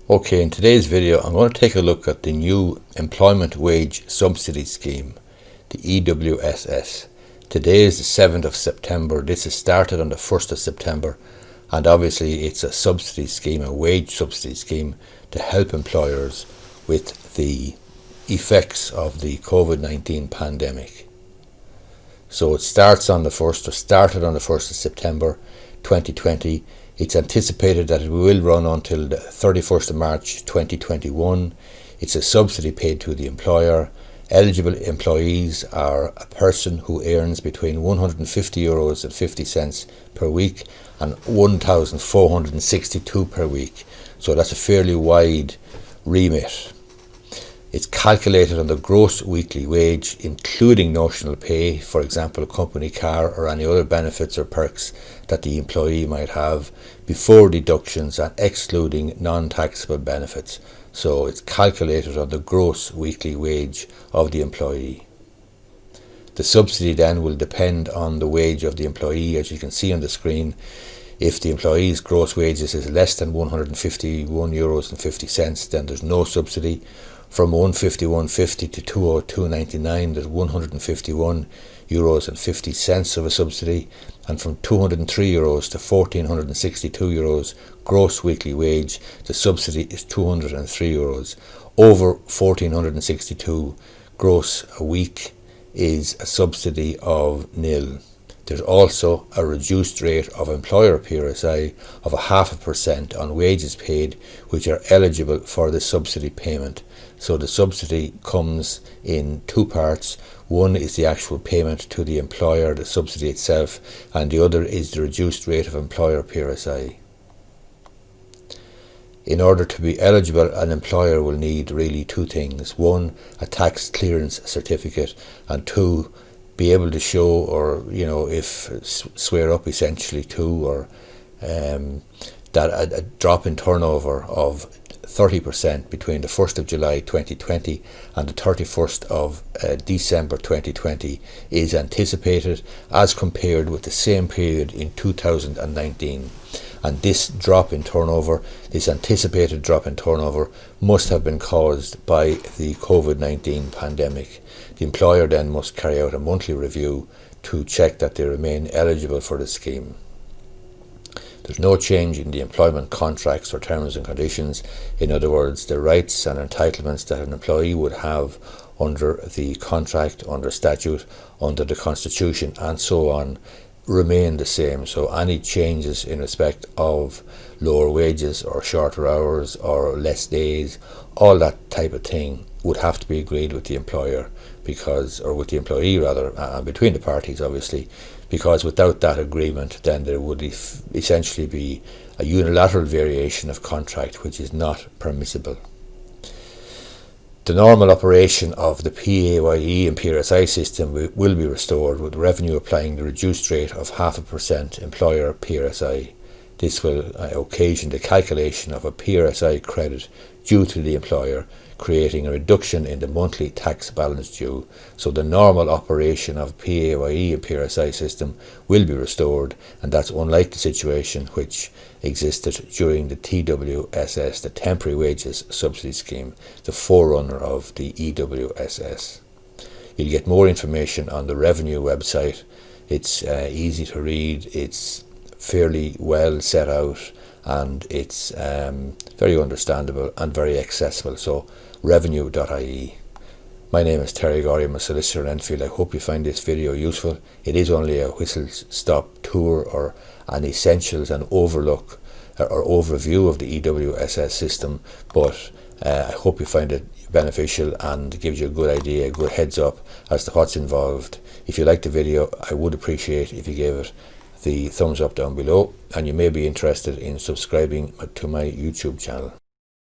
Okay, in today's video I'm going to take a look at the new Employment Wage Subsidy Scheme, the EWSS. Today is the 7th of September. This is started on the 1st of September, and obviously it's a subsidy scheme, a wage subsidy scheme to help employers with the effects of the COVID-19 pandemic. So it started on the 1st of September 2020. It's anticipated that it will run until the 31st of March 2021. It's a subsidy paid to the employer. Eligible employees are a person who earns between €150.50 per week and €1,462 per week. So that's a fairly wide remit. It's calculated on the gross weekly wage, including notional pay, for example, a company car or any other benefits or perks that the employee might have, before deductions and excluding non-taxable benefits. So it's calculated on the gross weekly wage of the employee. The subsidy then will depend on the wage of the employee, as you can see on the screen. If the employee's gross wages is less than €151.50, then there's no subsidy. From €151.50 to €202.99, there's €151.50 of a subsidy, and from €203 to €1,462 gross weekly wage, the subsidy is €203. Over €1,462 gross a week is a subsidy of nil. There's also a reduced rate of employer PRSI of 0.5% on wages paid which are eligible for the subsidy payment. So the subsidy comes in two parts. One is the actual payment to the employer, the subsidy itself, and the other is the reduced rate of employer PRSI. In order to be eligible, an employer will need really two things. One, a tax clearance certificate, and two, be able to show, or swear up essentially to, or that a drop in turnover of 30% between the 1st of July 2020 and the 31st of December 2020 is anticipated, as compared with the same period in 2019. And this anticipated drop in turnover must have been caused by the COVID-19 pandemic. The employer then must carry out a monthly review to check that they remain eligible for the scheme. There's no change in the employment contracts or terms and conditions. In other words, the rights and entitlements that an employee would have under the contract, under statute, under the Constitution, and so on, remain the same. So any changes in respect of lower wages or shorter hours or less days, all that type of thing would have to be agreed with the employer, or with the employee rather, between the parties obviously, because without that agreement then there would essentially be a unilateral variation of contract, which is not permissible. The normal operation of the PAYE and PRSI system will be restored, with revenue applying the reduced rate of 0.5% employer PRSI. This will occasion the calculation of a PRSI credit due to the employer, creating a reduction in the monthly tax balance due. So the normal operation of PAYE and PRSI system will be restored, and that's unlike the situation which existed during the TWSS, the Temporary Wages Subsidy Scheme, the forerunner of the EWSS. You'll get more information on the Revenue website. It's easy to read, it's fairly well set out, and it's very understandable and very accessible. So revenue.ie. My name is Gorry. I'm a solicitor in Enfield. I hope you find this video useful. It is only a whistle-stop tour or an essentials and overview of the EWSS system, but I hope you find it beneficial and gives you a good idea, a good heads up as to what's involved. If you liked the video, I would appreciate if you gave it the thumbs up down below, and you may be interested in subscribing to my YouTube channel.